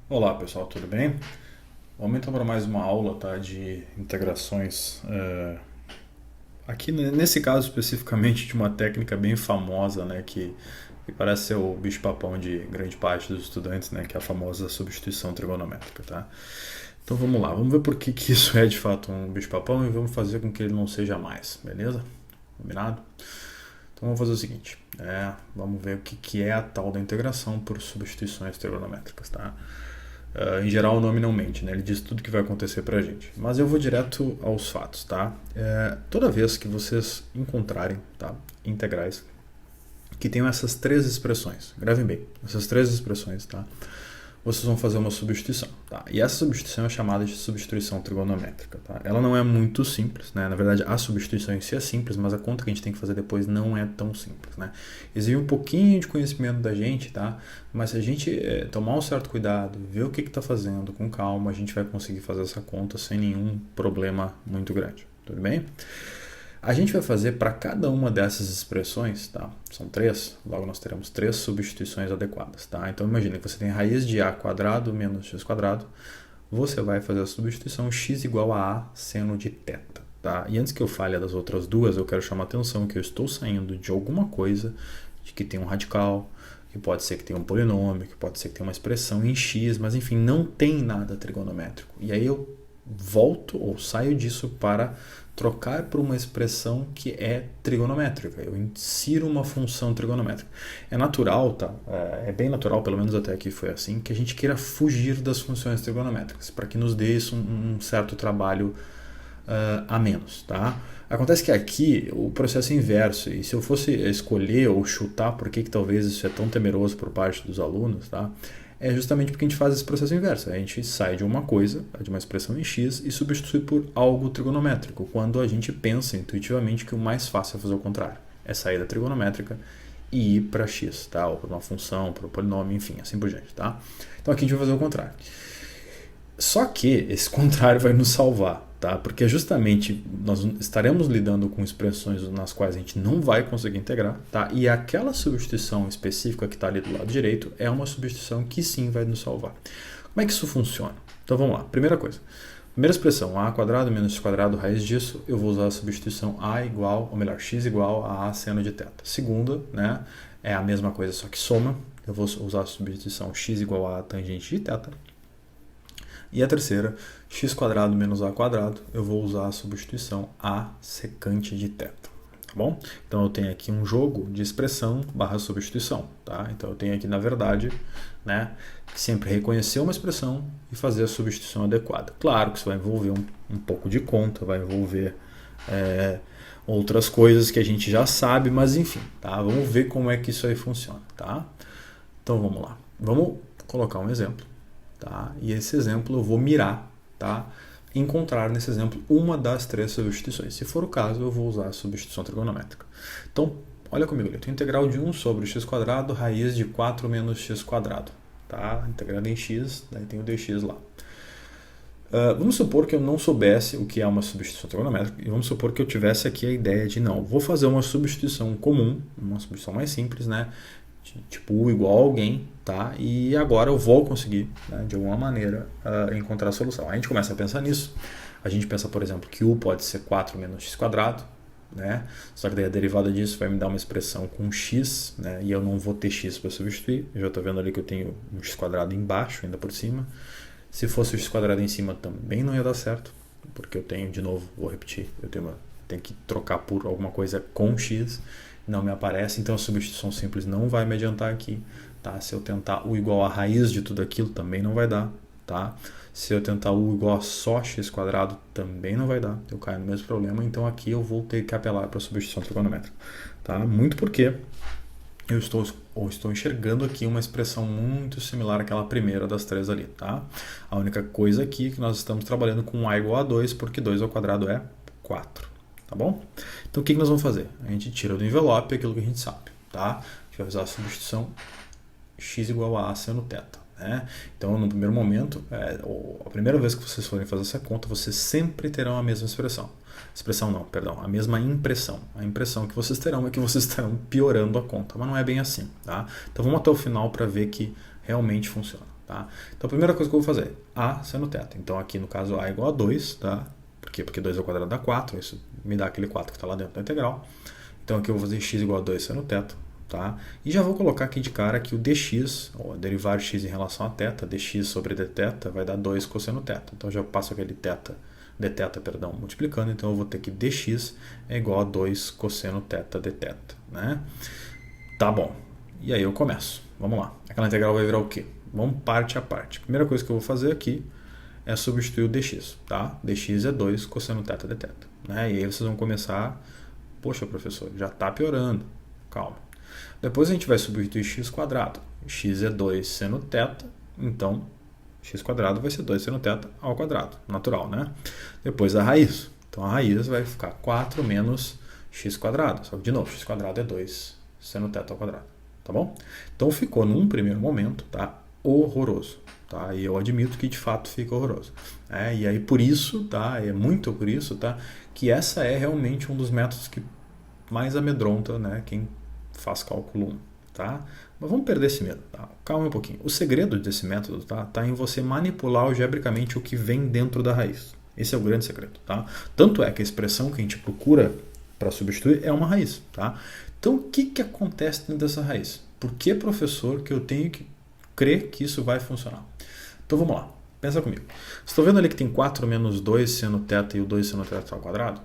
Olá pessoal, tudo bem? Vamos então para mais uma aula, tá, de integrações. Aqui nesse caso especificamente de uma técnica bem famosa, né, que parece ser o bicho-papão de grande parte dos estudantes, né, que é a famosa substituição trigonométrica, tá? Então vamos lá, vamos ver por que isso é de fato um bicho-papão e vamos fazer com que ele não seja mais, beleza? Combinado? Então vamos fazer o seguinte, vamos ver o que é a tal da integração por substituições trigonométricas, tá? Em geral, o nome não mente, né? Ele diz tudo que vai acontecer pra gente. Mas eu vou direto aos fatos, tá? Toda vez que vocês encontrarem, tá, integrais que tenham essas três expressões, gravem bem, essas três expressões, tá? Vocês vão fazer uma substituição, tá? E essa substituição é chamada de substituição trigonométrica, tá? Ela não é muito simples, né? Na verdade, a substituição em si é simples, mas a conta que a gente tem que fazer depois não é tão simples, né? Exige um pouquinho de conhecimento da gente, tá? Mas se a gente tomar um certo cuidado, ver o que está fazendo com calma, a gente vai conseguir fazer essa conta sem nenhum problema muito grande, tudo bem? A gente vai fazer para cada uma dessas expressões, tá? São três, logo nós teremos três substituições adequadas, tá? Então imagine que você tem raiz de a quadrado menos x quadrado, você vai fazer a substituição x igual a seno de θ, tá? E antes que eu fale das outras duas, eu quero chamar a atenção que eu estou saindo de alguma coisa, de que tem um radical, que pode ser que tenha um polinômio, que pode ser que tenha uma expressão em x, mas enfim, não tem nada trigonométrico. E aí eu volto ou saio disso para trocar por uma expressão que é trigonométrica. Eu insiro uma função trigonométrica. É natural, tá? É bem natural, pelo menos até aqui foi assim, que a gente queira fugir das funções trigonométricas, para que nos dê isso um certo trabalho a menos, tá? Acontece que aqui o processo é inverso, e se eu fosse escolher ou chutar por que talvez isso é tão temeroso por parte dos alunos, tá? É justamente porque a gente faz esse processo inverso. A gente sai de uma coisa, de uma expressão em x, e substitui por algo trigonométrico, quando a gente pensa intuitivamente que o mais fácil é fazer o contrário. É sair da trigonométrica e ir para x, tá? Ou para uma função, para um polinômio, enfim, assim por diante, tá? Então aqui a gente vai fazer o contrário. Só que esse contrário vai nos salvar, tá? Porque justamente nós estaremos lidando com expressões nas quais a gente não vai conseguir integrar, tá? E aquela substituição específica que está ali do lado direito é uma substituição que sim vai nos salvar. Como é que isso funciona? Então vamos lá. Primeira coisa. Primeira expressão, a quadrado menos x quadrado, raiz disso, eu vou usar a substituição a igual, ou melhor, x igual a seno de θ. Segunda, né, é a mesma coisa, só que soma. Eu vou usar a substituição x igual a tangente de θ. E a terceira, x quadrado menos a quadrado, eu vou usar a substituição a secante de θ. Tá bom? Então eu tenho aqui um jogo de expressão barra substituição, tá? Então eu tenho aqui, na verdade, né, sempre reconhecer uma expressão e fazer a substituição adequada. Claro que isso vai envolver um pouco de conta, vai envolver outras coisas que a gente já sabe, mas enfim, tá? Vamos ver como é que isso aí funciona, tá? Então vamos lá. Vamos colocar um exemplo. Tá? E esse exemplo eu vou mirar, tá? Encontrar nesse exemplo uma das três substituições. Se for o caso, eu vou usar a substituição trigonométrica. Então, olha comigo, eu tenho integral de 1 sobre x quadrado, raiz de 4 menos x quadrado. Tá? Integrando em x, daí tem o dx lá. Vamos supor que eu não soubesse o que é uma substituição trigonométrica e vamos supor que eu tivesse aqui a ideia de não, vou fazer uma substituição comum, uma substituição mais simples, né? Tipo u igual a alguém, tá? E agora eu vou conseguir, né, de alguma maneira, encontrar a solução. A gente começa a pensar nisso. A gente pensa, por exemplo, que u pode ser 4 menos x quadrado, né? Só que daí a derivada disso vai me dar uma expressão com x, né? E eu não vou ter x para substituir. Eu já estou vendo ali que eu tenho um x quadrado embaixo, ainda por cima. Se fosse o x quadrado em cima também não ia dar certo, porque eu tenho, de novo, vou repetir, tenho que trocar por alguma coisa com x, não me aparece, então a substituição simples não vai me adiantar aqui, tá? Se eu tentar u igual a raiz de tudo aquilo, também não vai dar, tá? Se eu tentar u igual a só x quadrado, também não vai dar, eu caio no mesmo problema, então aqui eu vou ter que apelar para a substituição trigonométrica, tá? Muito porque eu estou enxergando aqui uma expressão muito similar àquela primeira das três ali, tá? A única coisa aqui é que nós estamos trabalhando com a igual a 2, porque 2 ao quadrado é 4, tá bom? Então o que nós vamos fazer? A gente tira do envelope aquilo que a gente sabe, tá? A gente vai usar a substituição x igual a seno θ. Né? Então, no primeiro momento, a primeira vez que vocês forem fazer essa conta, vocês sempre terão a mesma expressão. Expressão não, perdão, a mesma impressão. A impressão que vocês terão é que vocês estarão piorando a conta, mas não é bem assim, tá? Então vamos até o final para ver que realmente funciona. Tá? Então a primeira coisa que eu vou fazer, A seno θ. Então aqui no caso A igual a 2, tá? Por quê? Porque 2 ao quadrado dá 4, isso me dá aquele 4 que está lá dentro da integral. Então aqui eu vou fazer x igual a 2 seno θ. Tá? E já vou colocar aqui de cara que o dx, ou derivar x em relação a θ, dx sobre dθ vai dar 2 cosseno θ. Então já passo aquele dθ, perdão, multiplicando, então eu vou ter que dx é igual a 2 cosseno θ dθ. Né? Tá bom. E aí eu começo. Vamos lá. Aquela integral vai virar o quê? Vamos parte a parte. A primeira coisa que eu vou fazer aqui é substituir o dx. Tá? Dx é 2 cosseno θ dθ. Né? E aí vocês vão começar... Poxa, professor, já está piorando. Calma. Depois a gente vai substituir x quadrado. X é 2 seno θ, então x quadrado vai ser 2 seno θ ao quadrado. Natural, né? Depois a raiz. Então a raiz vai ficar 4 menos x quadrado. Só que, de novo, x quadrado é 2 seno θ ao quadrado. Tá bom? Então ficou, num primeiro momento, tá, horroroso. Tá? E eu admito que de fato fica horroroso. E aí por isso, tá, é muito por isso, tá, que essa é realmente um dos métodos que mais amedronta, né, quem faz cálculo 1. Tá? Mas vamos perder esse medo. Tá? Calma um pouquinho. O segredo desse método tá em você manipular algebricamente o que vem dentro da raiz. Esse é o grande segredo. Tá? Tanto é que a expressão que a gente procura para substituir é uma raiz. Tá? Então, o que acontece dentro dessa raiz? Por que, professor, que eu tenho que crer que isso vai funcionar? Então, vamos lá. Pensa comigo. Você está vendo ali que tem 4 menos 2 seno θ e o 2 seno θ ao quadrado?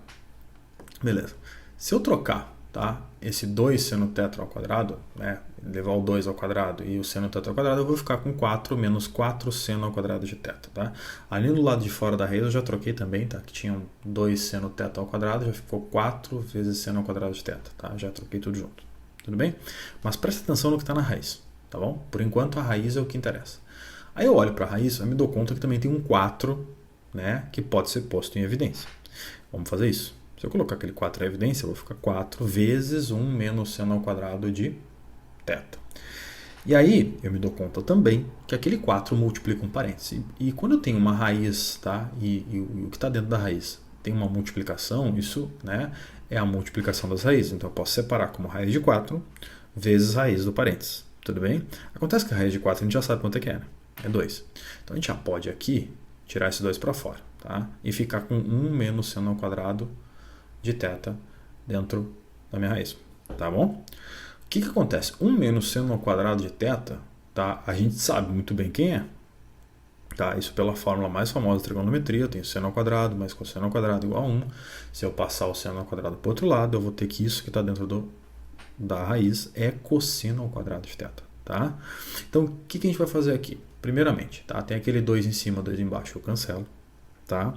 Beleza. Se eu trocar, tá, esse 2 seno θ ao quadrado, né, levar o 2 ao quadrado e o seno θ ao quadrado, eu vou ficar com 4 menos 4 seno ao quadrado de θ. Tá? Ali do lado de fora da raiz eu já troquei também, tá, que tinha 2 seno θ ao quadrado, já ficou 4 vezes seno ao quadrado de θ. Tá? Já troquei tudo junto. Tudo bem? Mas presta atenção no que está na raiz. Tá bom? Por enquanto a raiz é o que interessa. Aí eu olho para a raiz e me dou conta que também tem um 4, né, que pode ser posto em evidência. Vamos fazer isso. Se eu colocar aquele 4 em evidência, eu vou ficar 4 vezes 1 menos seno ao quadrado de θ. E aí eu me dou conta também que aquele 4 multiplica um parêntese. E quando eu tenho uma raiz, tá, e o que está dentro da raiz tem uma multiplicação, isso, né, é a multiplicação das raízes. Então eu posso separar como raiz de 4 vezes raiz do parênteses. Tudo bem? Acontece que a raiz de 4 a gente já sabe quanto é que é, né? É 2. Então a gente já pode aqui tirar esse 2 para fora, tá? E ficar com 1 menos seno ao quadrado de θ dentro da minha raiz. Tá bom? O que acontece? 1 menos seno ao quadrado de θ, tá? A gente sabe muito bem quem é. Tá? Isso pela fórmula mais famosa da trigonometria. Eu tenho seno ao quadrado mais cosseno ao quadrado igual a 1. Se eu passar o seno ao quadrado para o outro lado, eu vou ter que isso que está dentro da raiz é cosseno ao quadrado de θ. Tá? Então, o que a gente vai fazer aqui? Primeiramente, tá? Tem aquele 2 em cima, 2 embaixo, eu cancelo. Tá?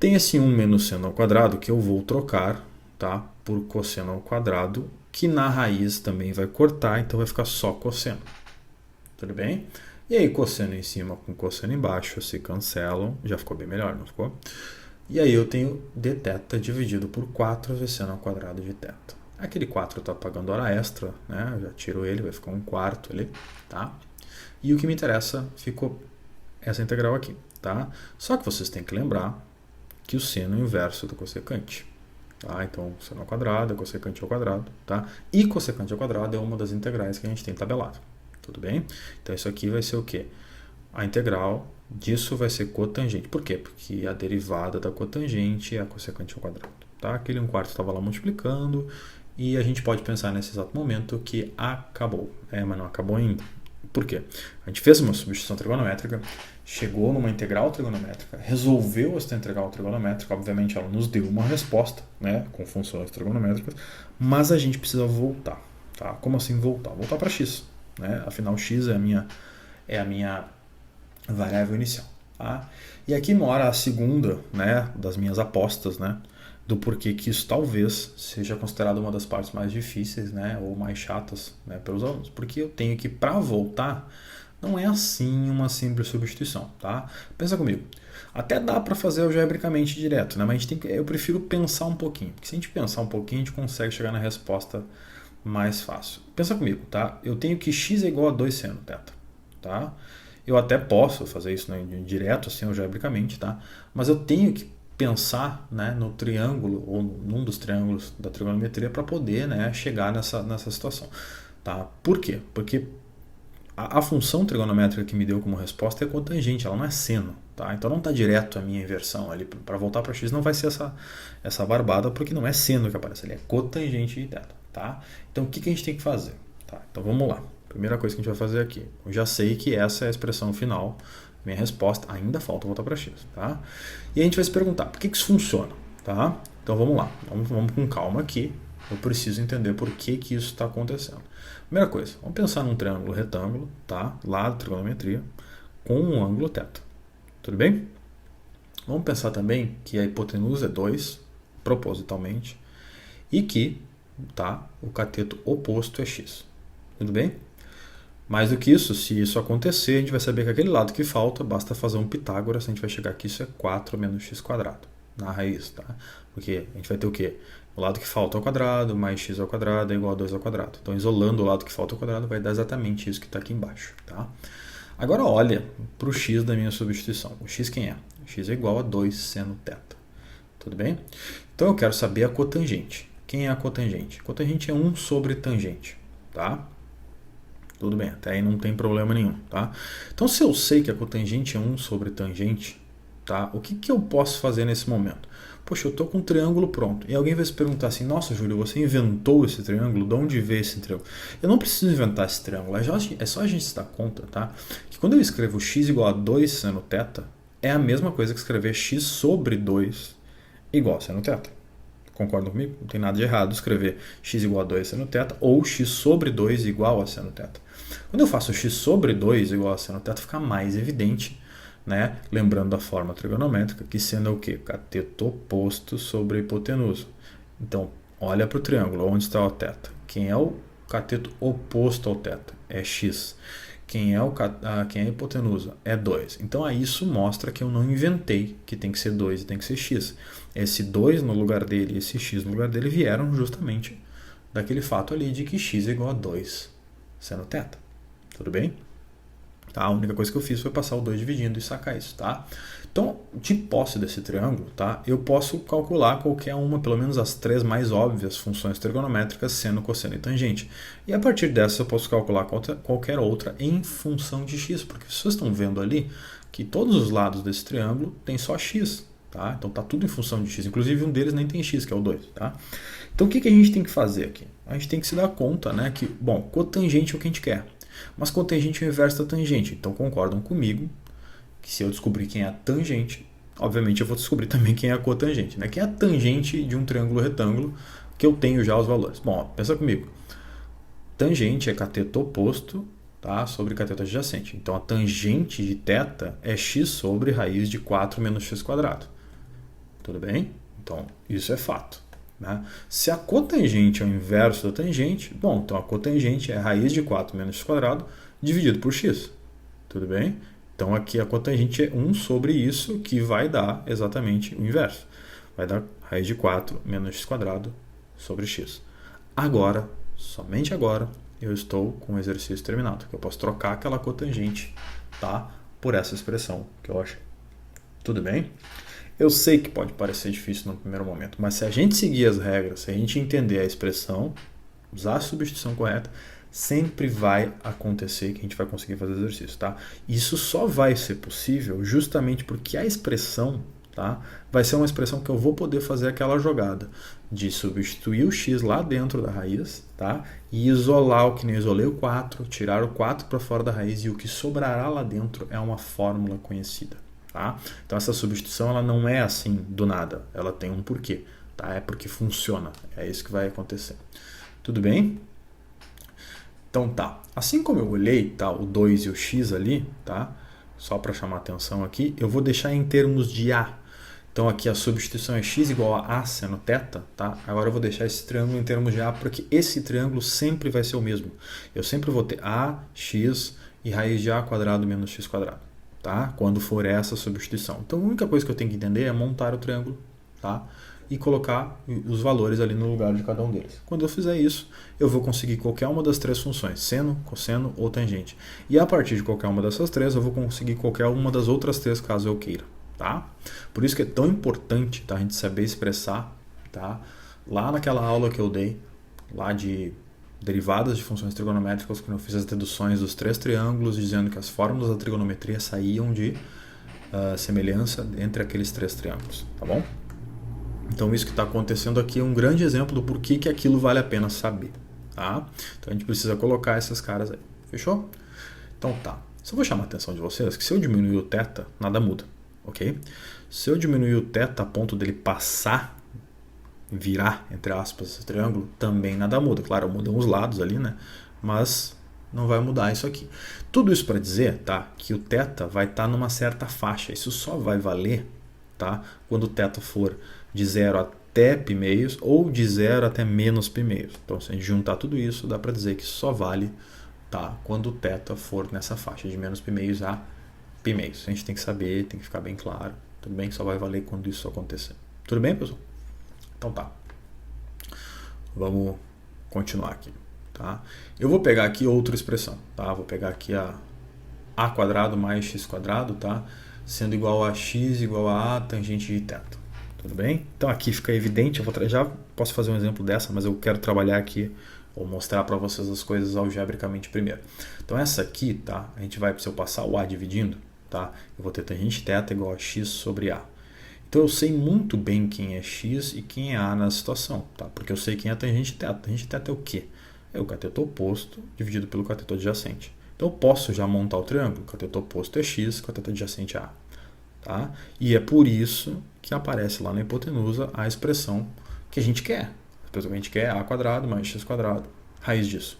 Tem esse 1 menos seno ao quadrado que eu vou trocar, tá, por cosseno ao quadrado, que na raiz também vai cortar, então vai ficar só cosseno. Tudo bem? E aí cosseno em cima com cosseno embaixo se cancelam, já ficou bem melhor, não ficou? E aí eu tenho dθ dividido por 4 vezes seno ao quadrado de θ. Aquele 4 está pagando hora extra, né? Eu já tiro ele, vai ficar 1/4 ali, tá? E o que me interessa ficou essa integral aqui, tá? Só que vocês têm que lembrar que o seno é o inverso do cossecante. Tá? Então, seno ao quadrado é cossecante ao quadrado. Tá? E cossecante ao quadrado é uma das integrais que a gente tem tabelado. Tudo bem? Então, isso aqui vai ser o quê? A integral disso vai ser cotangente. Por quê? Porque a derivada da cotangente é a cossecante ao quadrado. Tá? Aquele 1/4 estava lá multiplicando e a gente pode pensar nesse exato momento que acabou. Mas não acabou ainda. Por quê? A gente fez uma substituição trigonométrica, chegou numa integral trigonométrica, resolveu essa integral trigonométrica, obviamente ela nos deu uma resposta, né, com funções trigonométricas, mas a gente precisa voltar. Tá? Como assim voltar? Voltar para x. Né? Afinal, x é a minha variável inicial. Tá? E aqui mora a segunda, né, das minhas apostas, né, do porquê que isso talvez seja considerado uma das partes mais difíceis, né, ou mais chatas, né, pelos alunos. Porque eu tenho que, para voltar, não é assim uma simples substituição. Tá? Pensa comigo. Até dá para fazer algebricamente direto, né, mas eu prefiro pensar um pouquinho. Porque se a gente pensar um pouquinho, a gente consegue chegar na resposta mais fácil. Pensa comigo, tá? Eu tenho que x é igual a 2 seno θ. Tá? Eu até posso fazer isso, né, direto, assim, algebricamente, tá? Mas eu tenho que pensar, né, no triângulo ou num dos triângulos da trigonometria para poder, né, chegar nessa situação. Tá? Por quê? Porque a função trigonométrica que me deu como resposta é cotangente, ela não é seno, tá? Então não está direto a minha inversão ali. Para voltar para x não vai ser essa barbada, porque não é seno que aparece ali, é cotangente de θ, tá? Então o que a gente tem que fazer? Tá, então vamos lá. Primeira coisa que a gente vai fazer aqui. Eu já sei que essa é a expressão final, minha resposta, ainda falta voltar para x, tá? E a gente vai se perguntar, por que isso funciona, tá? Então vamos lá, vamos com calma aqui. Eu preciso entender por que isso está acontecendo. Primeira coisa, vamos pensar num triângulo retângulo, tá? Lá da trigonometria, com um ângulo θ. Tudo bem? Vamos pensar também que a hipotenusa é 2, propositalmente, e que, tá, o cateto oposto é x. Tudo bem? Mais do que isso, se isso acontecer, a gente vai saber que aquele lado que falta, basta fazer um Pitágoras, a gente vai chegar aqui, isso é 4 menos x² na raiz, tá? Porque a gente vai ter o quê? O lado que falta ao quadrado, mais x ao quadrado é igual a 2 ao quadrado. Então, isolando o lado que falta ao quadrado, vai dar exatamente isso que está aqui embaixo, tá? Agora, olha para o x da minha substituição. O x quem é? O x é igual a 2 seno θ. Tudo bem? Então, eu quero saber a cotangente. Quem é a cotangente? Cotangente é 1 sobre tangente, tá? Tudo bem, até aí não tem problema nenhum, tá? Então, se eu sei que a cotangente é 1 sobre tangente, tá? O que eu posso fazer nesse momento? Poxa, eu estou com um triângulo pronto. E alguém vai se perguntar assim, nossa, Júlio, você inventou esse triângulo? De onde veio esse triângulo? Eu não preciso inventar esse triângulo. É só a gente se dar conta, tá? Que quando eu escrevo x igual a 2 seno θ, é a mesma coisa que escrever x sobre 2 igual a seno θ. Concordam comigo? Não tem nada de errado escrever x igual a 2 seno θ ou x sobre 2 igual a seno θ. Quando eu faço x sobre 2 igual a seno θ, fica mais evidente, né? Lembrando da forma trigonométrica, que seno é o quê? Cateto oposto sobre a hipotenusa. Então, olha para o triângulo, onde está o θ? Quem é o cateto oposto ao θ? É x. Quem é a hipotenusa? É 2. Então, aí isso mostra que eu não inventei que tem que ser 2 e tem que ser x. Esse 2 no lugar dele e esse x no lugar dele vieram justamente daquele fato ali de que x é igual a 2 seno θ. Tudo bem? Tá? A única coisa que eu fiz foi passar o 2 dividindo e sacar isso, tá? Então, de posse desse triângulo, tá? Eu posso calcular qualquer uma, pelo menos as 3 mais óbvias funções trigonométricas, seno, cosseno e tangente. E a partir dessa eu posso calcular qualquer outra em função de x, porque vocês estão vendo ali que todos os lados desse triângulo tem só x, tá? Então tá tudo em função de x, inclusive um deles nem tem x, que é o 2, tá? Então o que a gente tem que fazer aqui? A gente tem que se dar conta, né, que, bom, cotangente é o que a gente quer. Mas cotangente é o inverso da tangente. Então concordam comigo que se eu descobrir quem é a tangente, obviamente eu vou descobrir também quem é a cotangente, né? Quem é a tangente de um triângulo retângulo que eu tenho já os valores. Bom, ó, pensa comigo. Tangente é cateto oposto, tá, sobre cateto adjacente. Então a tangente de θ é x sobre raiz de 4 menos x². Tudo bem? Então isso é fato. Né? Se a cotangente é o inverso da tangente, bom, então a cotangente é raiz de 4 menos x² dividido por x. Tudo bem? Então aqui a cotangente é 1 sobre isso, que vai dar exatamente o inverso. Vai dar raiz de 4 menos x² sobre x. Agora, somente agora, eu estou com o exercício terminado. Eu posso trocar aquela cotangente, tá, por essa expressão que eu achei. Tudo bem? Eu sei que pode parecer difícil no primeiro momento, mas se a gente seguir as regras, se a gente entender a expressão, usar a substituição correta, sempre vai acontecer que a gente vai conseguir fazer exercício, tá? Isso só vai ser possível justamente porque a expressão, tá, vai ser uma expressão que eu vou poder fazer aquela jogada de substituir o x lá dentro da raiz, tá? E isolar o que nem eu isolei o 4, tirar o 4 para fora da raiz e o que sobrará lá dentro é uma fórmula conhecida. Tá? Então essa substituição ela não é assim do nada, ela tem um porquê, tá? É porque funciona, é isso que vai acontecer. Tudo bem? Então tá, assim como eu olhei, tá, o 2 e o x ali, tá? Só para chamar atenção aqui, eu vou deixar em termos de a. Então aqui a substituição é x igual a seno θ, tá? Agora eu vou deixar esse triângulo em termos de a, porque esse triângulo sempre vai ser o mesmo. Eu sempre vou ter a, x e raiz de a² menos x². Tá? Quando for essa substituição. Então a única coisa que eu tenho que entender é montar o triângulo, tá? E colocar os valores ali no lugar de cada um deles. Quando eu fizer isso, eu vou conseguir qualquer uma das 3 funções, seno, cosseno ou tangente. E a partir de qualquer uma dessas 3, eu vou conseguir qualquer uma das outras 3 caso eu queira. Tá? Por isso que é tão importante, tá, a gente saber expressar, tá? Lá naquela aula que eu dei, lá de derivadas de funções trigonométricas quando eu fiz as deduções dos 3 triângulos, dizendo que as fórmulas da trigonometria saíam de semelhança entre aqueles 3 triângulos, tá bom? Então isso que está acontecendo aqui é um grande exemplo do porquê que aquilo vale a pena saber, tá? Então a gente precisa colocar esses caras aí, fechou? Então tá, só vou chamar a atenção de vocês que se eu diminuir o θ, nada muda, ok? Se eu diminuir o θ a ponto dele passar, virar, entre aspas, esse triângulo, também nada muda. Claro, mudam os lados ali, né? Mas não vai mudar isso aqui. Tudo isso para dizer, tá, que o θ vai estar numa certa faixa. Isso só vai valer, tá, quando o θ for de 0 até π ou de 0 até menos π. Então, se a gente juntar tudo isso, dá para dizer que só vale, tá, quando o θ for nessa faixa de menos π a π. A gente tem que saber, tem que ficar bem claro. Tudo bem que só vai valer quando isso acontecer. Tudo bem, pessoal? Então tá. Vamos continuar aqui, tá? Eu vou pegar aqui outra expressão, tá? Vou pegar aqui a quadrado mais x quadrado, tá? Sendo igual a x igual a tangente de θ. Tudo bem? Então aqui fica evidente, já posso fazer um exemplo dessa, mas eu quero trabalhar aqui, ou mostrar para vocês as coisas algebricamente primeiro. Então essa aqui, tá? A gente vai, se eu passar o a dividindo, tá? Eu vou ter tangente θ igual a x sobre a. Então eu sei muito bem quem é x e quem é a na situação, tá? Porque eu sei quem é a tangente θ. Tangente θ é o quê? É o cateto oposto dividido pelo cateto adjacente. Então eu posso já montar o triângulo. O cateto oposto é x, cateto adjacente é a. Tá? E é por isso que aparece lá na hipotenusa a expressão que a gente quer. A expressão que a gente quer é a quadrado mais x quadrado, raiz disso.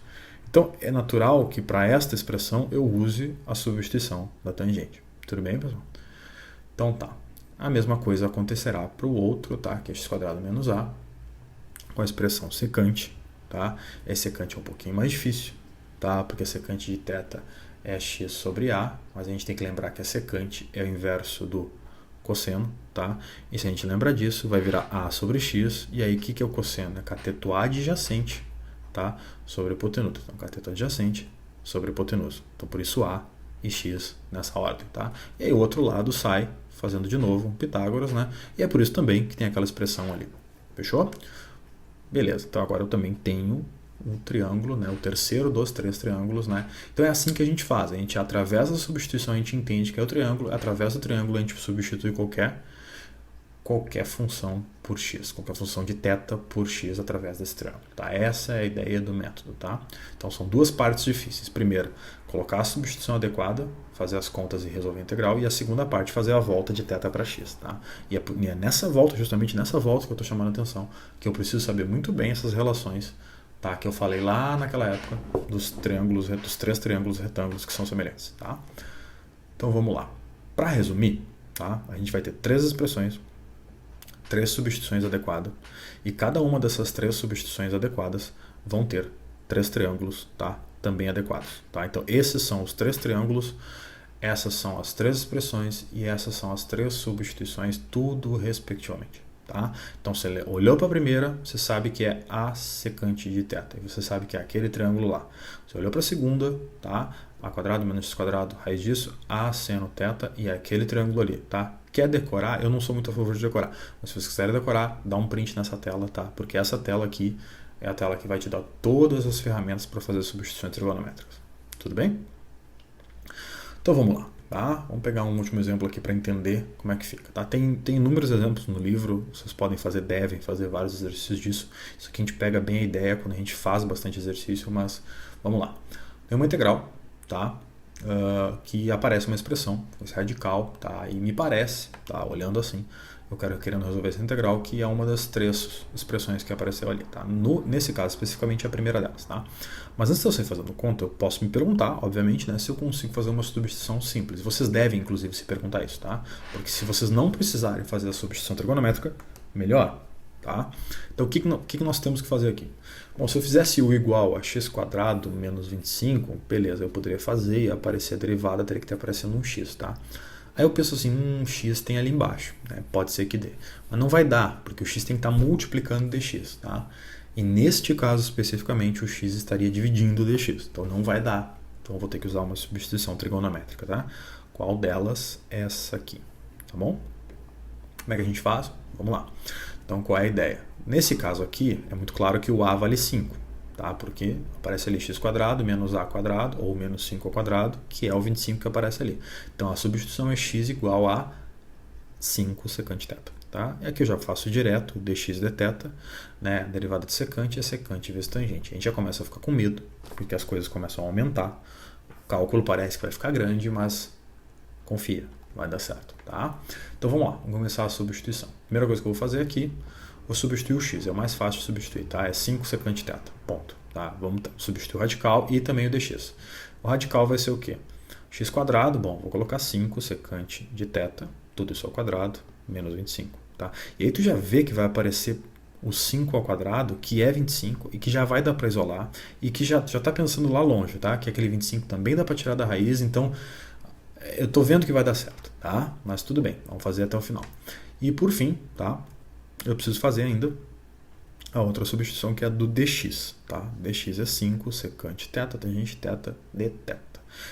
Então é natural que para esta expressão eu use a substituição da tangente. Tudo bem, pessoal? Então tá. A mesma coisa acontecerá para o outro, tá? Que é x quadrado menos a, com a expressão secante, tá? Esse secante é um pouquinho mais difícil, tá? Porque a secante de θ é x sobre a, mas a gente tem que lembrar que a secante é o inverso do cosseno, tá? E se a gente lembrar disso, vai virar a sobre x, e aí o que é o cosseno? É cateto adjacente, tá? Sobre hipotenusa. Então, cateto adjacente sobre hipotenusa. Então, por isso a e x nessa ordem, tá? E aí o outro lado sai fazendo de novo um Pitágoras, né? E é por isso também que tem aquela expressão ali. Fechou? Beleza. Então agora eu também tenho um triângulo, né? O terceiro dos 3 triângulos, né? Então é assim que a gente faz. A gente, através da substituição, a gente entende que é o triângulo. Através do triângulo, a gente substitui qualquer função por x, qualquer função de θ por x através desse triângulo, tá? Essa é a ideia do método, tá? Então são duas partes difíceis. Primeiro, colocar a substituição adequada, fazer as contas e resolver a integral, e a segunda parte, fazer a volta de θ para x, tá? E é nessa volta, justamente nessa volta que eu estou chamando a atenção, que eu preciso saber muito bem essas relações, tá? Que eu falei lá naquela época dos triângulos, dos 3 triângulos retângulos que são semelhantes, tá? Então vamos lá. Para resumir, tá? A gente vai ter 3 expressões, 3 substituições adequadas, e cada uma dessas 3 substituições adequadas vão ter 3 triângulos, tá? Também adequados, tá? Então esses são os 3 triângulos, essas são as 3 expressões e essas são as 3 substituições, tudo respectivamente, tá? Então você olhou para a primeira, você sabe que é a secante de θ, e você sabe que é aquele triângulo lá. Você olhou para a segunda, tá? A quadrado menos x quadrado, raiz disso, a seno θ, e é aquele triângulo ali, tá? Quer decorar? Eu não sou muito a favor de decorar, mas se vocês quiserem decorar, dá um print nessa tela, tá? Porque essa tela aqui é a tela que vai te dar todas as ferramentas para fazer substituições trigonométricas. Tudo bem? Então vamos lá, tá? Vamos pegar um último exemplo aqui para entender como é que fica, tá? Tem inúmeros exemplos no livro, vocês podem fazer, devem fazer vários exercícios disso. Isso aqui a gente pega bem a ideia quando a gente faz bastante exercício, mas vamos lá. Tem uma integral, tá? Que aparece uma expressão, esse radical, tá? E me parece, tá? Olhando assim, eu querendo resolver essa integral, que é uma das 3 expressões que apareceu ali, tá? Nesse caso, especificamente, é a primeira delas, tá? Mas antes de eu sair fazendo conta, eu posso me perguntar, obviamente, né, se eu consigo fazer uma substituição simples. Vocês devem, inclusive, se perguntar isso, tá? Porque se vocês não precisarem fazer a substituição trigonométrica, melhor, tá? Então, o que nós temos que fazer aqui? Bom, se eu fizesse u igual a x quadrado menos 25, beleza, eu poderia fazer e aparecer a derivada, teria que ter aparecendo um x, tá? Aí eu penso assim, x tem ali embaixo, né? Pode ser que dê. Mas não vai dar, porque o x tem que estar multiplicando dx, tá? E neste caso especificamente, o x estaria dividindo o dx, então não vai dar. Então eu vou ter que usar uma substituição trigonométrica, tá? Qual delas é essa aqui, tá bom? Como é que a gente faz? Vamos lá. Então qual é a ideia? Nesse caso aqui, é muito claro que o a vale 5, tá? Porque aparece ali x quadrado menos a quadrado ou menos 5 ao quadrado, que é o 25 que aparece ali. Então a substituição é x igual a 5 secante θ. Tá? E aqui eu já faço direto dx dθ, né? A derivada de secante é secante vezes tangente. A gente já começa a ficar com medo, porque as coisas começam a aumentar. O cálculo parece que vai ficar grande, mas confia, vai dar certo. Tá? Então vamos lá, vamos começar a substituição. Primeira coisa que eu vou fazer aqui, vou substituir o x, é o mais fácil de substituir, tá? É 5 secante θ, ponto. Tá? Vamos substituir o radical e também o dx. O radical vai ser o quê? X quadrado, bom, vou colocar 5 secante de θ, tudo isso ao quadrado, menos 25. Tá? E aí tu já vê que vai aparecer o 5 ao quadrado, que é 25, e que já vai dar para isolar, e que já está pensando lá longe, tá? Que aquele 25 também dá para tirar da raiz, então eu estou vendo que vai dar certo, tá? Mas tudo bem, vamos fazer até o final. E por fim, tá? Eu preciso fazer ainda a outra substituição, que é a do dx, tá? dx é 5 secante θ, tangente θ, dθ.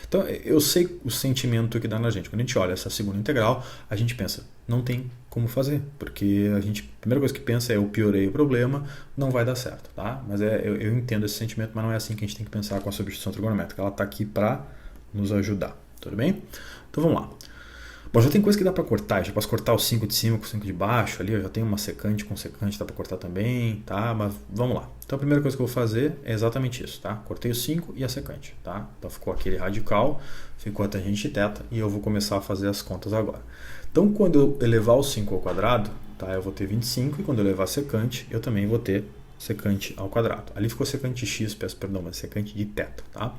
Então, eu sei o sentimento que dá na gente. Quando a gente olha essa segunda integral, a gente pensa, não tem como fazer, porque a primeira coisa que pensa é eu piorei o problema, não vai dar certo, tá? Mas eu entendo esse sentimento, mas não é assim que a gente tem que pensar com a substituição trigonométrica. Ela está aqui para nos ajudar, tudo bem? Então, vamos lá. Bom, já tem coisa que dá para cortar, já posso cortar o 5 de cima com o 5 de baixo ali, eu já tenho uma secante com secante, dá para cortar também, tá? Mas vamos lá. Então a primeira coisa que eu vou fazer é exatamente isso, tá? Cortei o 5 e a secante, tá? Então ficou aquele radical, ficou a tangente θ e eu vou começar a fazer as contas agora. Então quando eu elevar o 5 ao quadrado, tá? Eu vou ter 25 e quando eu elevar a secante, eu também vou ter secante ao quadrado. Ali ficou secante de x, peço perdão, mas secante de θ, tá?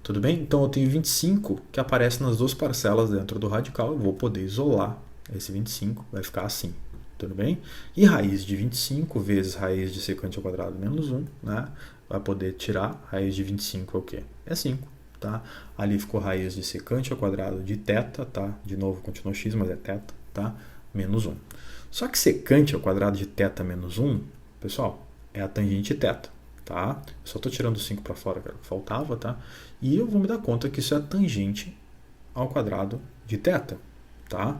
Tudo bem? Então eu tenho 25 que aparece nas duas parcelas dentro do radical. Eu vou poder isolar esse 25, vai ficar assim. Tudo bem? E raiz de 25 vezes raiz de secante ao quadrado menos 1, né? Vai poder tirar raiz de 25 é o quê? É 5, tá? Ali ficou raiz de secante ao quadrado de θ, tá? De novo, continua x, mas é θ, tá? Menos 1. Só que secante ao quadrado de θ menos 1, pessoal, é a tangente θ. Tá? Eu só estou tirando 5 para fora, que era o que faltava, tá? E eu vou me dar conta que isso é a tangente ao quadrado de θ, tá?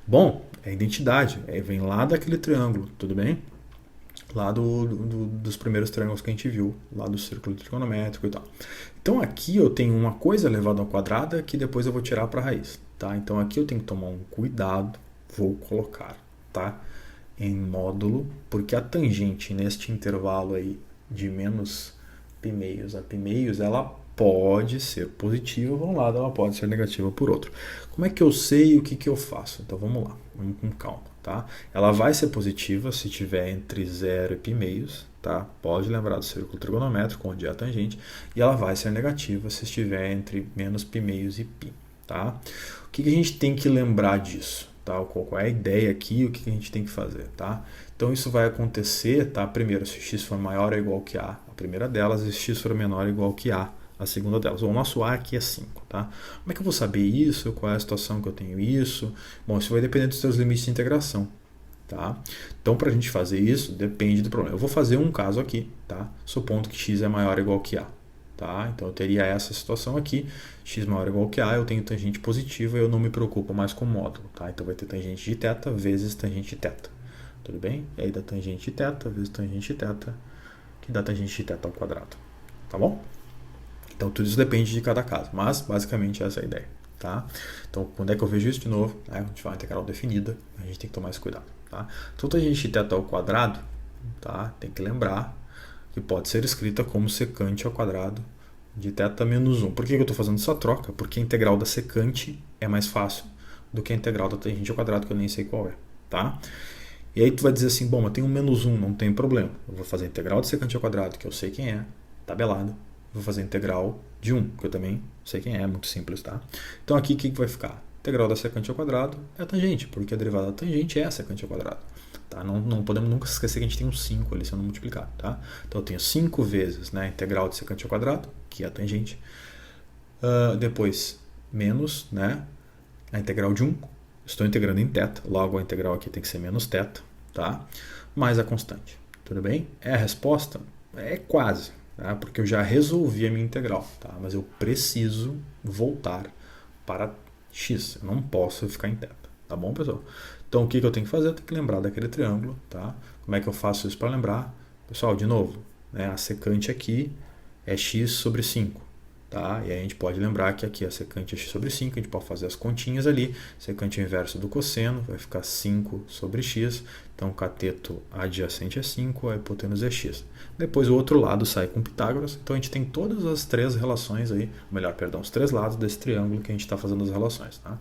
Bom, é identidade, vem lá daquele triângulo, tudo bem? Lá dos primeiros triângulos que a gente viu, lá do círculo trigonométrico e tal. Então aqui eu tenho uma coisa elevada ao quadrado que depois eu vou tirar para a raiz, tá? Então aqui eu tenho que tomar um cuidado, vou colocar, tá? Em módulo, porque a tangente neste intervalo aí de menos π-meios a π-meios, ela pode ser positiva por um lado, ela pode ser negativa por outro. Como é que eu sei o que eu faço? Então vamos lá, vamos com calma, tá? Ela vai ser positiva se tiver entre 0 e π-meios, tá? Pode lembrar do círculo trigonométrico, onde é a tangente, e ela vai ser negativa se estiver entre menos π-meios e π, tá? O que a gente tem que lembrar disso? Tá? Qual é a ideia aqui, o que a gente tem que fazer, tá? Então isso vai acontecer, tá? Primeiro, se x for maior ou igual que a primeira delas, e se x for menor ou igual que a segunda delas. O nosso a aqui é 5, tá? Como é que eu vou saber isso? Qual é a situação que eu tenho isso? Bom, isso vai depender dos seus limites de integração, tá? Então, para a gente fazer isso, depende do problema. Eu vou fazer um caso aqui, tá? Supondo que x é maior ou igual que a. Tá? Então eu teria essa situação aqui, x maior ou igual que a, eu tenho tangente positiva e eu não me preocupo mais com o módulo. Tá? Então vai ter tangente de θ vezes tangente de θ. Tudo bem? E aí dá tangente de θ vezes tangente de θ, que dá tangente de θ ao quadrado. Tá bom? Então tudo isso depende de cada caso, mas basicamente essa é a ideia. Tá? Então quando é que eu vejo isso de novo? Quando a gente tiver uma integral definida, a gente tem que tomar esse cuidado. Tá? Então tangente de θ ao quadrado, tá? Tem que lembrar que pode ser escrita como secante ao quadrado de θ menos 1. Por que eu estou fazendo essa troca? Porque a integral da secante é mais fácil do que a integral da tangente ao quadrado, que eu nem sei qual é. Tá? E aí tu vai dizer assim, bom, mas tem um menos 1, não tem problema. Eu vou fazer a integral de secante ao quadrado, que eu sei quem é, tabelado. Vou fazer a integral de 1, que eu também sei quem é muito simples. Tá? Então aqui o que vai ficar? A integral da secante ao quadrado é a tangente, porque a derivada da tangente é a secante ao quadrado. Tá? Não podemos nunca esquecer que a gente tem um 5 ali sendo multiplicado. Tá? Então eu tenho 5 vezes, né, a integral de secante ao quadrado, que é a tangente. Depois, menos, né, a integral de 1. Estou integrando em θ, logo a integral aqui tem que ser menos θ. Tá? Mais a constante. Tudo bem? É a resposta? É quase, tá? Porque eu já resolvi a minha integral. Tá? Mas eu preciso voltar para x. Eu não posso ficar em θ. Tá bom, pessoal? Então, o que eu tenho que fazer? Eu tenho que lembrar daquele triângulo, tá? Como é que eu faço isso para lembrar? Pessoal, de novo, né? A secante aqui é x sobre 5. Tá? E aí a gente pode lembrar que aqui a secante é x sobre 5, a gente pode fazer as continhas ali, secante inverso do cosseno, vai ficar 5 sobre x, então o cateto adjacente é 5, a hipotenusa é x. Depois o outro lado sai com Pitágoras, então a gente tem todas as três relações aí, os três lados desse triângulo que a gente está fazendo as relações. Tá?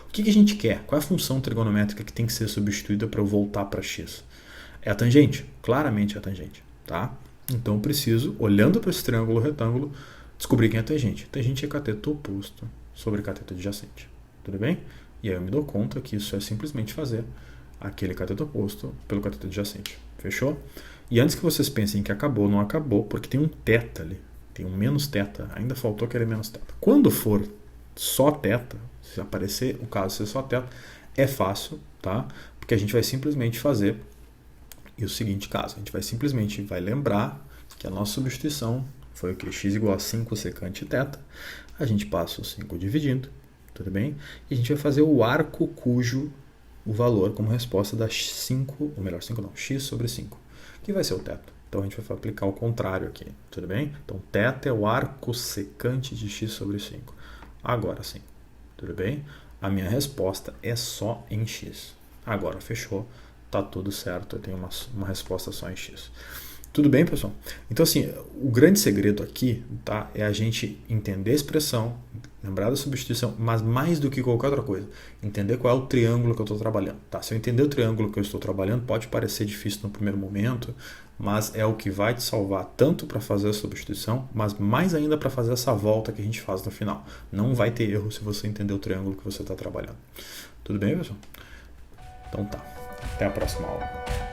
O que a gente quer? Qual é a função trigonométrica que tem que ser substituída para eu voltar para x? É a tangente, claramente é a tangente. Tá? Então eu preciso, olhando para esse triângulo retângulo, descobrir quem é a tangente. Tangente é cateto oposto sobre cateto adjacente. Tudo bem? E aí eu me dou conta que isso é simplesmente fazer aquele cateto oposto pelo cateto adjacente. Fechou? E antes que vocês pensem que acabou, não acabou, porque tem um θ ali. Tem um menos θ. Ainda faltou aquele menos θ. Quando for só θ, se aparecer o caso ser só θ, é fácil, tá? Porque a gente vai simplesmente fazer o seguinte caso. A gente vai lembrar que a nossa substituição foi o que? X igual a 5 secante θ. A gente passa o 5 dividindo, tudo bem? E a gente vai fazer o arco cujo o valor como resposta dá 5, ou melhor, 5 não, x sobre 5, que vai ser o teto. Então a gente vai aplicar o contrário aqui, tudo bem? Então θ é o arco secante de x sobre 5. Agora sim, tudo bem? A minha resposta é só em x. Agora fechou, tá tudo certo, eu tenho uma resposta só em x. Tudo bem, pessoal? Então, assim, o grande segredo aqui, tá, é a gente entender a expressão, lembrar da substituição, mas mais do que qualquer outra coisa, entender qual é o triângulo que eu estou trabalhando. Tá? Se eu entender o triângulo que eu estou trabalhando, pode parecer difícil no primeiro momento, mas é o que vai te salvar tanto para fazer a substituição, mas mais ainda para fazer essa volta que a gente faz no final. Não vai ter erro se você entender o triângulo que você está trabalhando. Tudo bem, pessoal? Então tá. Até a próxima aula.